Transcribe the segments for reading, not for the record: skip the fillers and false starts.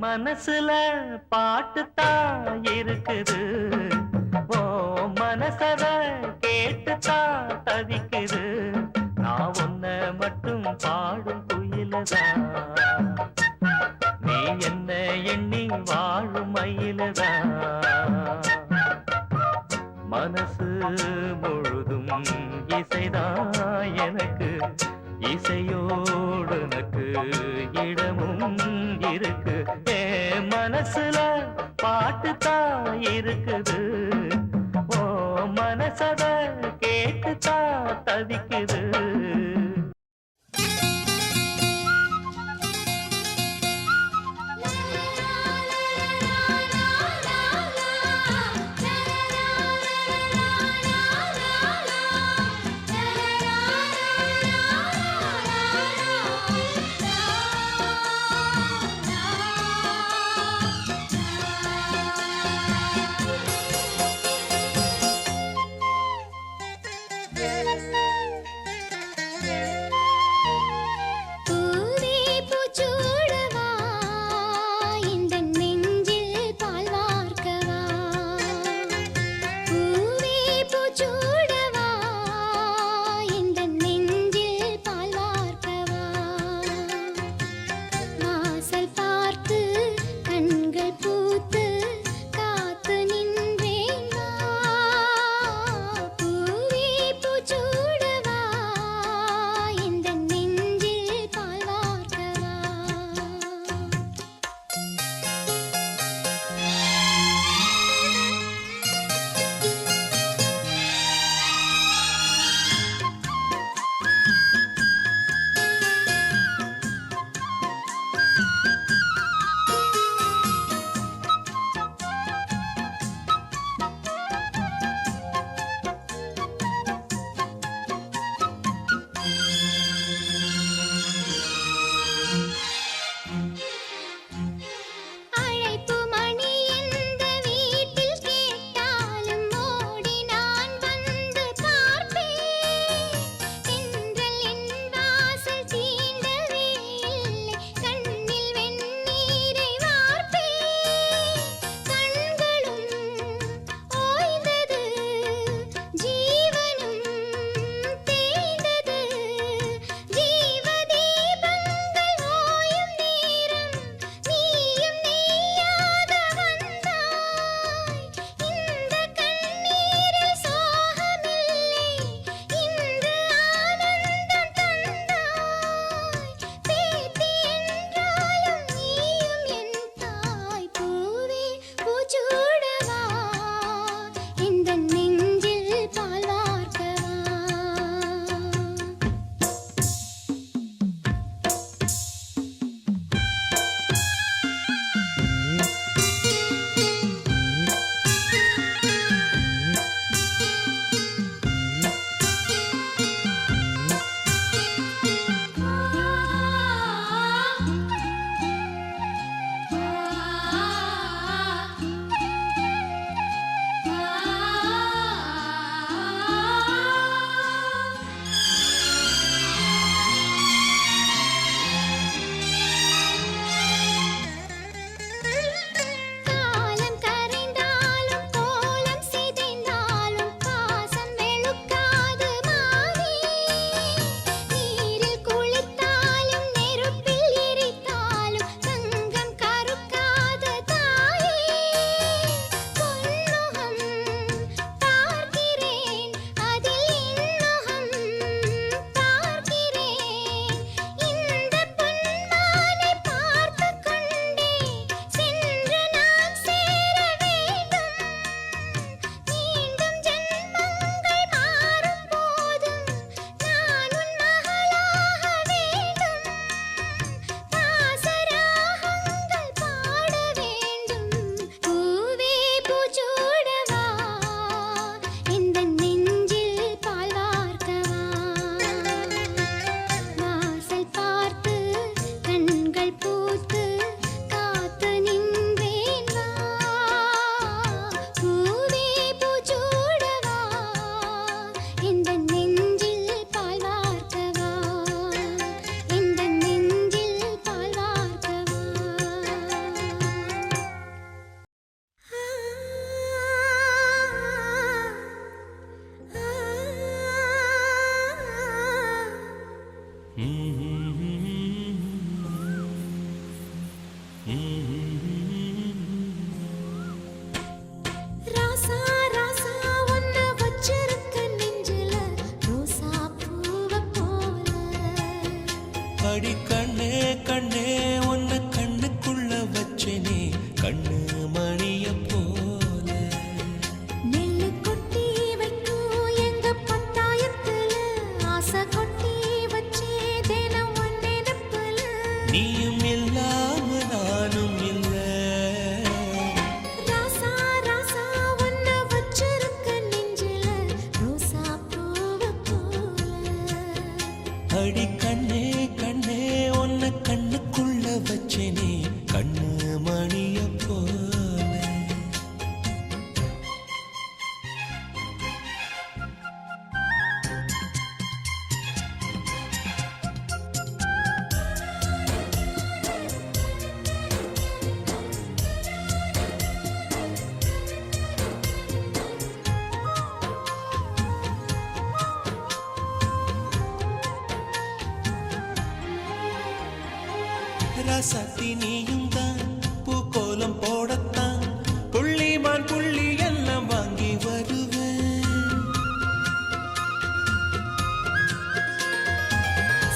மனசுல பாட்டுத்தான் இருக்குது, ஓ மனசத கேட்டுத்தான் தவிக்குது. நான் உன்ன மட்டும் பாடும் குயிலதான், நீ என்ன எண்ணி வாழும் மயிலதான். மனசு முழுதும் இசைதான் எனக்கு, இசையோடு எனக்கு இடமும் இருக்கு. மனசுல பாட்டுத்தான் இருக்குது, ஓ மனசத கேட்டுத்தான் தவிக்குது. அடி கண்ணே கண்ணே உன்னை கண்ணுக்குள்ள வச்சனே கண்ணு மணிய போல. நெல்லு கொட்டி வைக்கும் எங்க பத்தாயத்துல ஆசை கொட்டி வச்சே தினம் ஒன்னே நப்பல. நீயும் இல்லாம நானும் இல்ல. ராசா ராசா உன்னை வச்சிருக்க நெஞ்சில ரோசா பூவ போல. அடி கண்ணே கண்ணே உன்னை கண்ணுக்குள்ள வச்சனே கண்ணு மணிய போல. ராசாத்தி நீயும் தான் பூக்கோலம் போடத்தான் புள்ளிமான் புள்ளி எல்லாம் வாங்கி வருவேன்.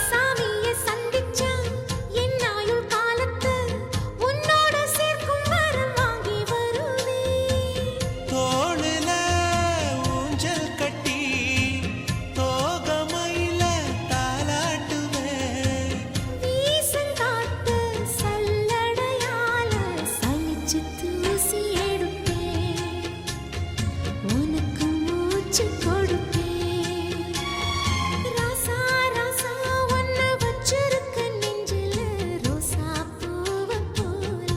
சாமியை சந்திச்சா என் ஆயுள் காலத்து உன்னோட சேர்க்கும் வரம் வாங்கி வருவேன். தோளுல ஊஞ்சல் கட்டி தோகமையில தாலாட்டுவேன். வீசங்காத்து சல்லடையால சலிச்சு தூசி எடுப்பேன். உனக்கு மூச்சு கொடுப்பேன். ராசா ராசா உன்னை வச்சிருக்க நெஞ்சில ரோசா பூவ போல.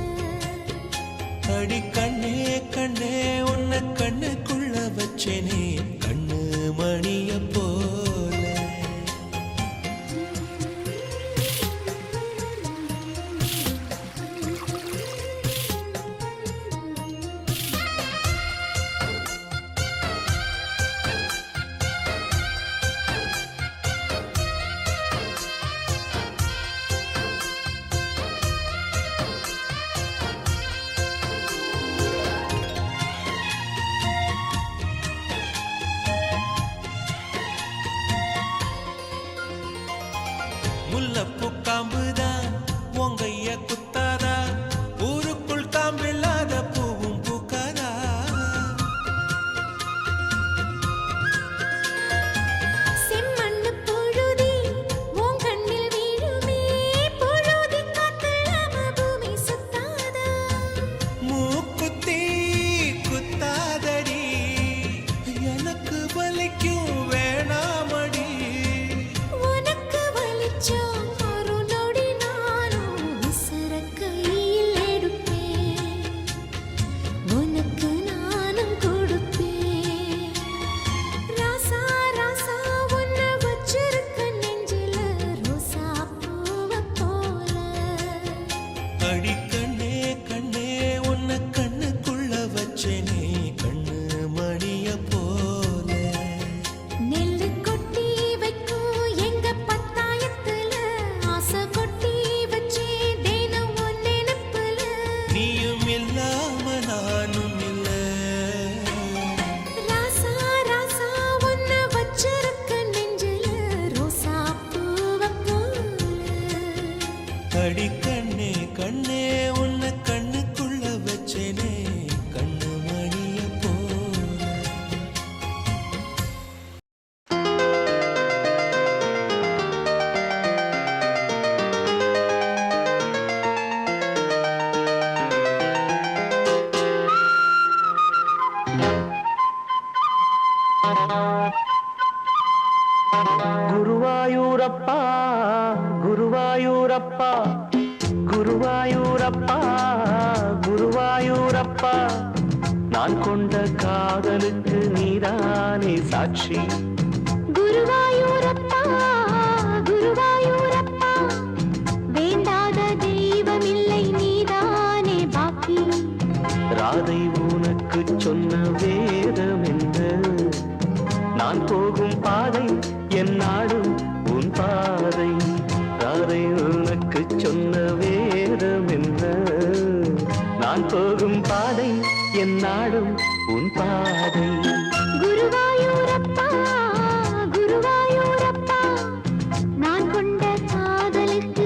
அடி கண்ணே கண்ணே உன்னை கண்ணுக்குள்ள வச்சேனே கண்ணு மணிய போல. முல்லப்பூ காம்புதான் உங்கைய குத்தாதா ஊருக்குள் காம்பில்லாத பூவும் பூக்காதா. செம்மண்ணு பொழுதி உன் கண்ணில் வீழுமே. பொழுதி காத்தலாம பூமி சுத்தாதா. மூக்குத்தி குத்தாதடி எனக்கு வலிக்கும் வேணாமடி. உனக்கு வலிச்சா ஒரு நொடி நானும் விசிற கையில் எடுப்பேன். உனக்கு நானும் கொடுப்பேன். ராசா ராசா உன்னை வச்சிருக்க நெஞ்சில ரோசா பூவ போல. அடி கண்ணே கண்ணே உன்னை கண்ணுக்குள்ள வச்சேனே கண்ணு மணிய போல. நெல்லு கொட்டி வைக்கும் எங்க பத்தாயத்துல ஆசை கொட்டி வச்சே தினம் ஒன்னே நப்பல. நீயும் இல்லாம நானும் இல்ல. ராசா ராசா உன்னை வச்சிருக்க நெஞ்சில ரோசா பூவ போல. அடி கண்ணே கண்ணே உன்னை கண்ணுக்குள்ள வச்சேனே கண்ணு மணிய போல. குருவாயூரப்பா குருவாயூரப்பா குருவாயூரப்பா குருவாயூரப்பா நான் கொண்ட காதலுக்கு நீதானே சாட்சி. குருவாயூரப்பா குருவாயூரப்பா வேண்டாத தெய்வமில்லை நீதானே பாக்கி. ராதை உனக்கு சொன்ன வேதம் என்ன? நான் போகும் பாதை என் நாடும் உன் பாதை. ராதை உனக்கு சொன்ன வேதம் என்ன? நான் போகும் பாதை என் நாடும் உன் பாதை. குருவாயூரப்பா குருவாயூரப்பா நான் கொண்ட காதலுக்கு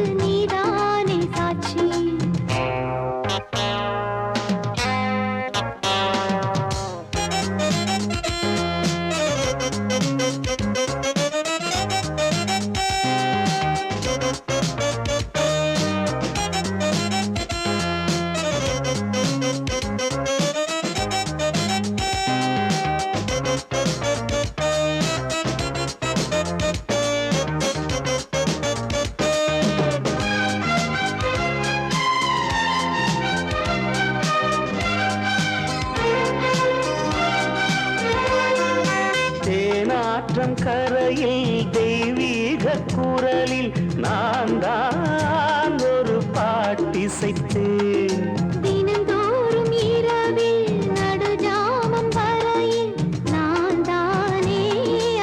குரலில் நான் தான் ஒரு பாட்டிசைத்தேன். தினந்தோறும் இரவில் நடுஜாமம் வரையில் நான் தானே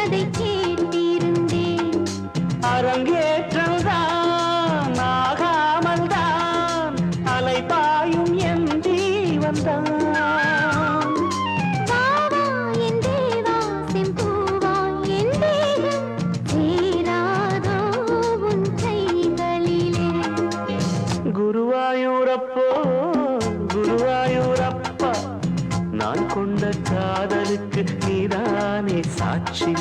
அதை கேட்டிருந்தேன். அரங்கேற்றம்தான் ஆகாமல் தான் அலைபாயும் என் ஜீவன்தான். வாவா என் தேவா செம்பூவா என் தேகம் சேராதோ உன் கைகளிலே. குருவாயூரப்போ குருவாயூரப்பா, நான் கொண்ட காதலுக்கு நீதானே சாட்சி.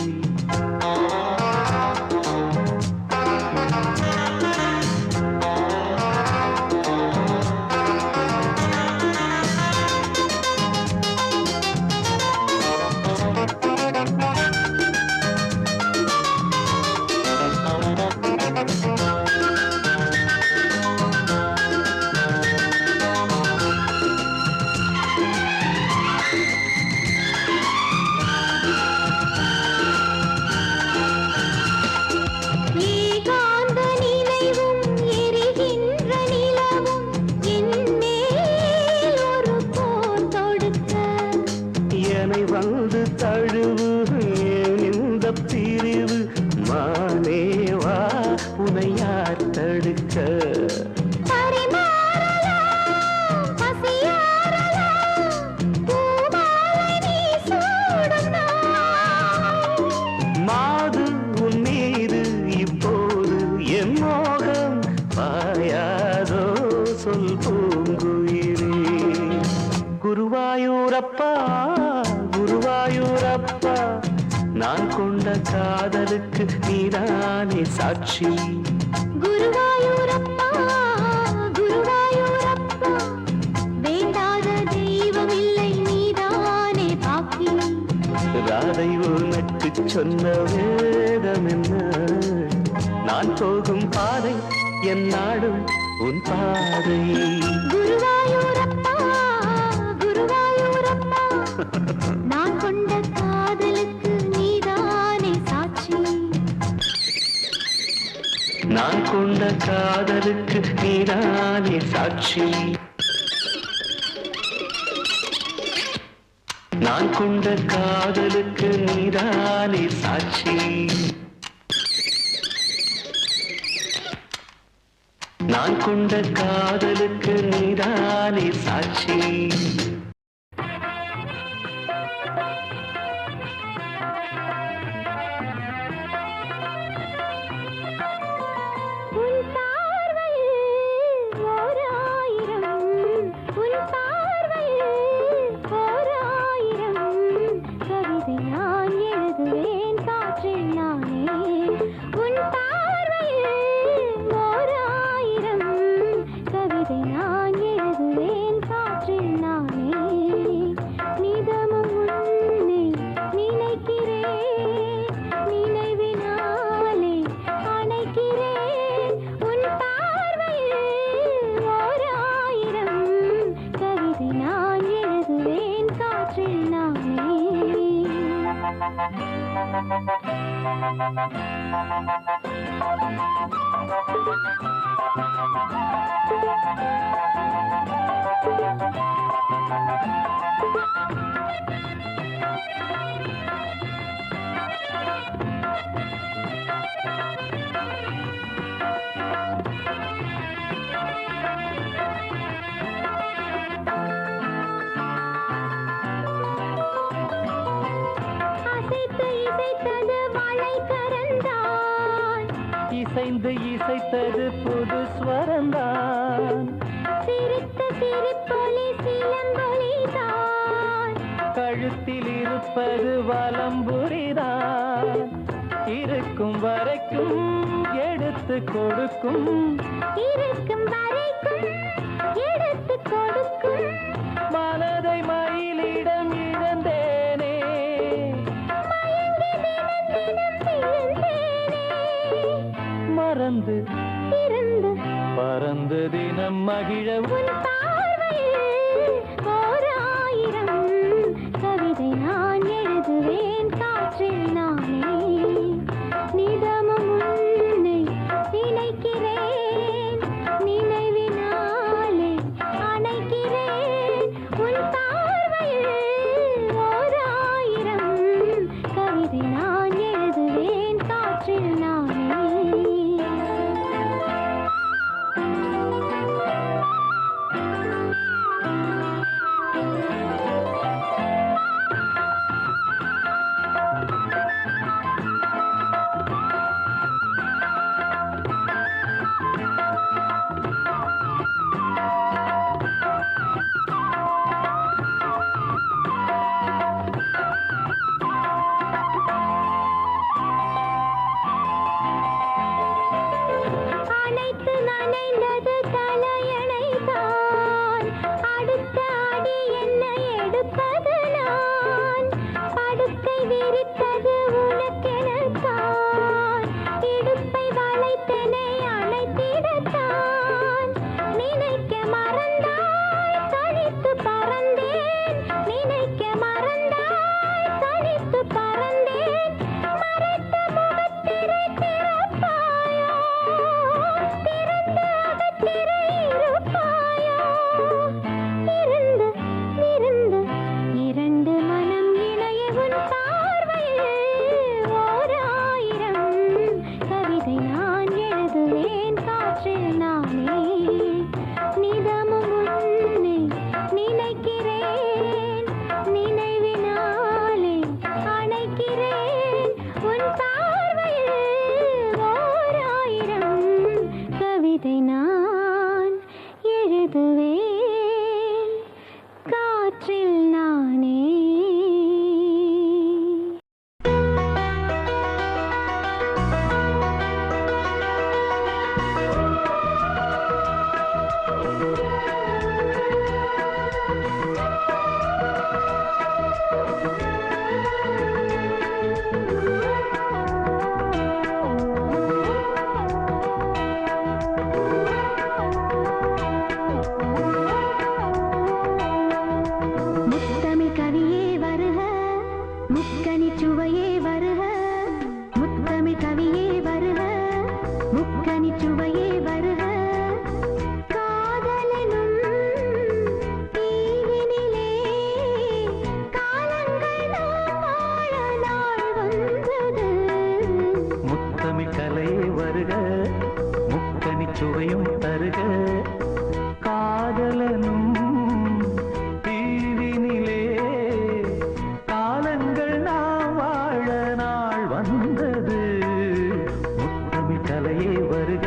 ஏகாந்த நினைவும் எரிகின்ற நிலவும் என் மேல் ஒரு போர் தொடுக்க. என்னை வந்து தழுவு ஏன் இந்த பிரிவு, மானேவா உனை யார் தடுக்க. பரிமாறலாம் பசியாறலாம் பூமாலை நீ சூடும் நாள். மாது உன் மீது இப்போது என் மோகம் பாயாதோ சொல் பூங்குயிரே. குருவாயூரப்பா குருவாயூரப்பா, நான் கொண்ட காதலுக்கு நீதானே சாட்சி. குருவாயூரப்பா குருவாயூரப்பா, வேண்டாத தெய்வம் இல்லை நீதானே பாக்கி. ராதை உனக்கு சொன்ன வேதம் என்ன, நான் போகும் பாதை என் நாடும் உன் பாதை. குருவாயூரப்பா குருவாயூரப்பா, நான் கொண்ட காதலுக்கு நீதானே சாட்சி. நான் கொண்ட காதலுக்கு நீதானே சாட்சி. நான் கொண்ட காதலுக்கு நீதானே சாட்சி. நான் கொண்ட காதலுக்கு நீதானே சாட்சி. உன் பார்வையில் ஓர் ஆயிரம், உன் பார்வையில் ஓர் ஆயிரம் கவிதை நான் எழுதுவேன் காற்றில் நானே. உன் பார்வையில் ஓர் ஆயிரம் கவிதை நான் எழுதுவேன் காற்றில் நானே. நிதமும் உன்னை நினைக்கிறேன், நினைவினாலே அணைக்கிறேன். உன் பார்வையில் ஓர் ஆயிரம் கவிதை நான் எழுதுவேன் காற்றில் நானே. அசைத்து இசைத்தது வாழை கரந்தான், இசைந்து இசைத்தது புது ஸ்வரந்தான். சிரித்த சிரிப்பொலி சிலம்பொலிதான். கழுத்தில் இருப்பது வலம்புரிதான். இருக்கும் வரைக்கும் எடுத்து கொடுக்கும், இருக்கும் வரைக்கும் எடுத்து கொடுக்கும். மனதை மயிலிடம் இழந்தேனே. மயங்கி தினம் தினம் விழுந்தேனே. மறந்து இருந்து பறந்து தினம் மகிழ உன் பார்வையில் ஓர் ஆயிரம் கவிதை நான் எழுதுவேன் காற்றில் நானே. நிதமும் உன்னை பார்த்து நனைந்தது தலையணைதான். அடுத்த அடி என்ன எடுப்பது நான்? படுக்கை விரித்தது உனக்கெனத்தான். இடுப்பை வளைத்தனை அணைத்திடத்தான். நினைக்க மறந்தாய் தனித்து பறந்தேன். நினைக்க மறந்தாய் தனித்து பறந்தேன். மறைத்த முகத்திரை திறப்பாயோ? திறந்து அகத்திரை இருப்பாயோ? இருந்து இருந்து இரண்டு மனம் இணைய உன் பார்வையில் ஓர் ஆயிரம் கவிதை நான் எழுதுவேன் காற்றில் நானே. நிதமும் உன்னை நினைக்கிறேன். நினைவினாலே அணைக்கிறேன். உன் பார்வையில் ஓர் ஆயிரம் கவிதை நான் எழுதுவேன் காற்றில் நானே. முத்தமிழ் கவியே வருக, முக்கனிச் சுவையே வருக. முத்தமிழ் கவியே வருக, முக்கனிச் சுவையே வருக. காதலனும் தீவினிலே காலங்கள் நாம் வாழ நாள் வந்தது. முத்தமிழ் கலையே வருக, முக்கனிச் சுவையும் தருக. காதலனும் தீவினிலே காலங்கள் நாம் வாழ நாள் வந்தது. முத்தமிழ் கலையே வருக,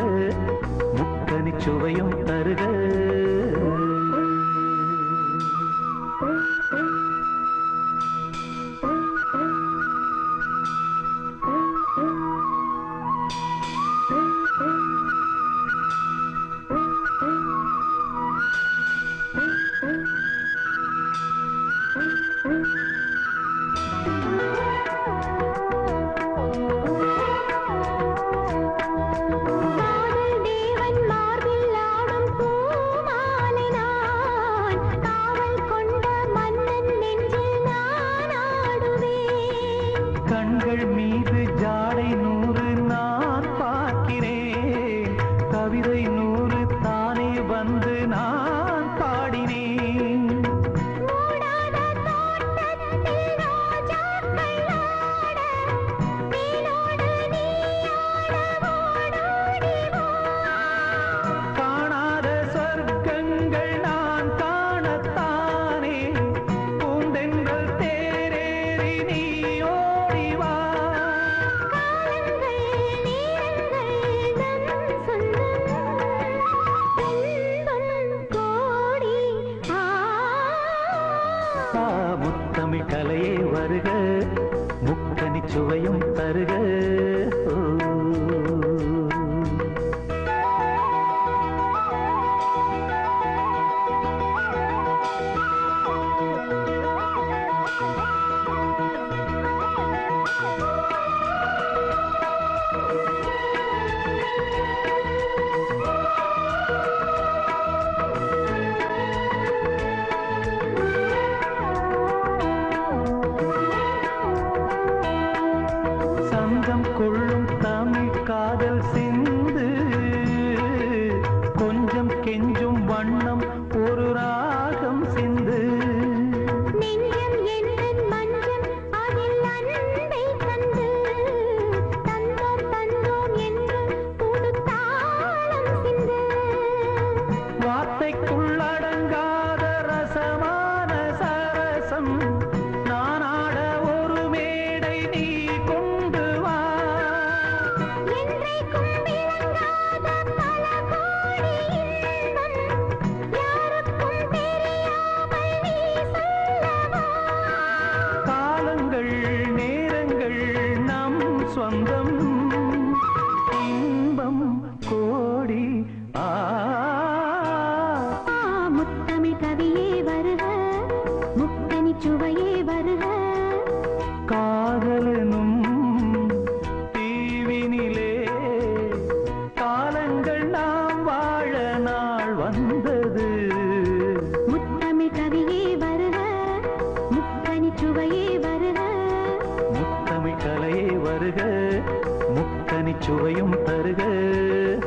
தருக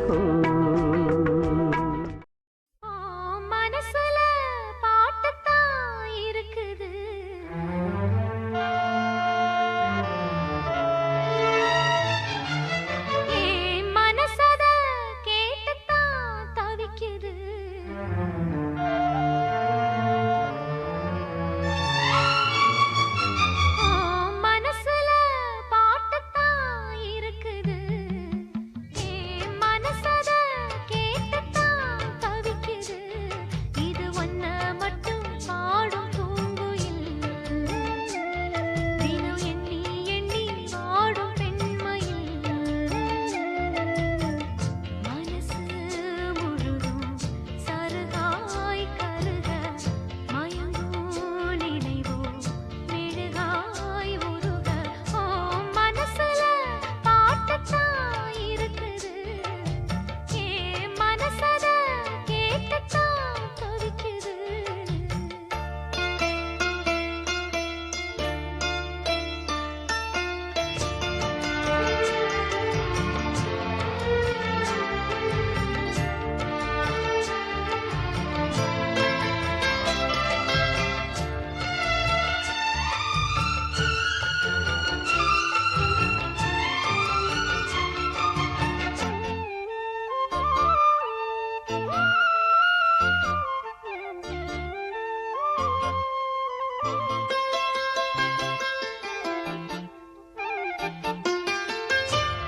ஓ. மனசுல பாட்டுத்தான் இருக்குது ஏன் மனசத கேட்டுத்தான் தவிக்குது மனசுல பாட்டுத்தான் இருக்குது ஏன் மனசத கேட்டுத்தான் தவிக்குது இது ஒன்ன மட்டும் பாடும் பூங்குயில் தினம் எண்ணி எண்ணி வாடும் பெண்மையில் மனசு முழுதும் சருகாய் கருக மயங்கும் நினைவோ மெழுகாய் உருக ஓ மனசுல பாட்டுத்தான் இருக்குது ஏன் மனசத கேட்டுத்தான் தவிக்குது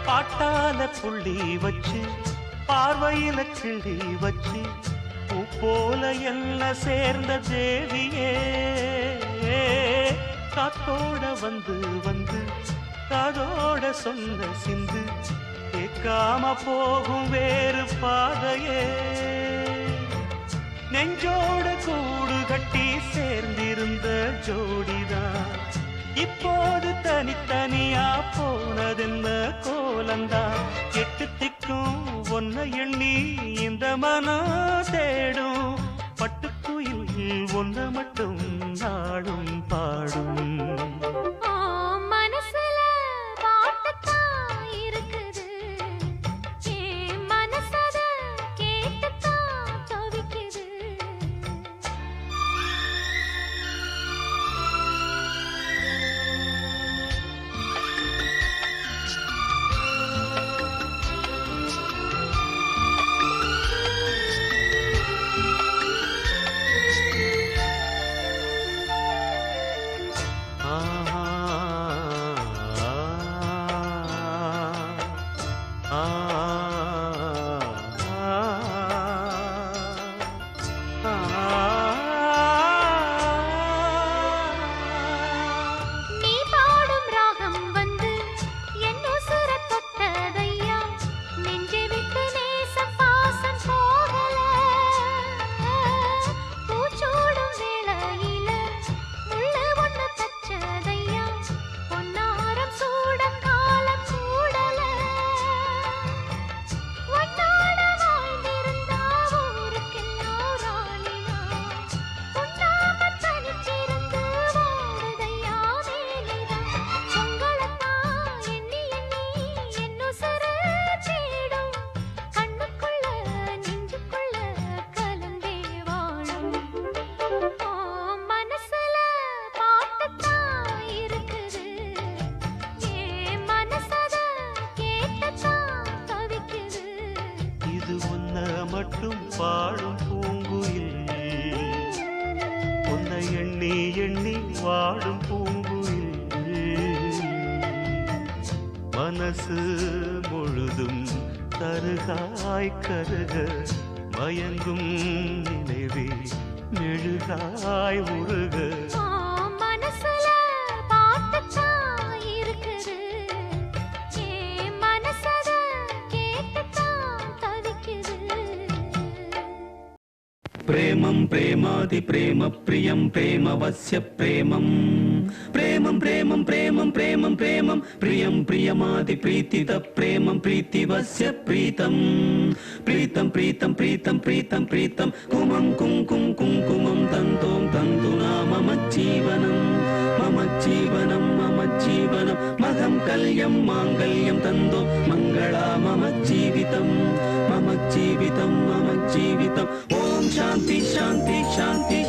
பாட்டால புள்ளி வச்சு பார்வையில கிள்ளி வச்சு பூ போல எல்லாம் சேர்ந்த தேவியே காத்தோட வந்து வந்து காதோட சொன்ன சிந்து கேட்காம போகும் வேறு பாதையே நெஞ்சோட கூடு கட்டி சேர்ந்திருந்த ஜோடிதான் இப்போது தனித்தனியா போனதென்ன கோலந்தா எட்டு திக்கும் ஒன்ன எண்ணி இந்த மனம் தேடும் பட்டுக்குயில் ஒன்ன மட்டும் நாடும் பாடும் மனசுல பாட்டுத்தான் இருக்குது ஏன் மனசத கேட்டுத்தான் தவிக்குது நீ பாடும் ராகம் வந்து என் உசுர தொட்டதையா நெஞ்சை விட்டு நேசம் பாசம் போகல பூச்சூடும் வேளையில முள்ளு ஒண்ணு தச்சதையா பொன்னாரம் சூட காலம் கூடல உன்னோட வாழ்ந்திருந்தா ஊருக்கெல்லாம் ராணினா உண்ணாம தனிச்சிருந்து வாடுதையா வேலைதான் உங்களைத்தான் எண்ணி எண்ணி என் உசுரு தேடும் கண்ணுக்குள்ள நெஞ்சுக்குள்ள கலந்தே வாழும் மனசுல பாட்டுத்தான் இருக்குது ஏன் மனசத கேட்டுத்தான் தவிக்குது இது ஒன்ன மட்டும் பாடும் பூங்குயில் உன்னை எண்ணி எண்ணி வாடும் பூங்குயில் மனசு முழுதும் தருகாய் கருக மயங்கும் நினைவே மெழுகாய் உருக மனசுல பாட்டுத்தான் இருக்குது ஏன் மனசத கேட்டுத்தான் தவிக்குது प्रेमं प्रेमादि प्रेम प्रियं प्रेमवस्य प्रेमं प्रेमं प्रेमं प्रेमं प्रेमं प्रेमं प्रियं प्रियमादि प्रीतित प्रेमं प्रीतिवस्य प्रीतं प्रीतं प्रीतं प्रीतं प्रीतं प्रीतं कुमं कुंकुम कुंकुमं तन्तों तन्तुना मम जीवनं महं कल्यं माङ्गल्यं तन्तो मङ्गला मम జీవితం మమ జీవితం మమ జీవితం ఓం శాంతి శాంతి శాంతి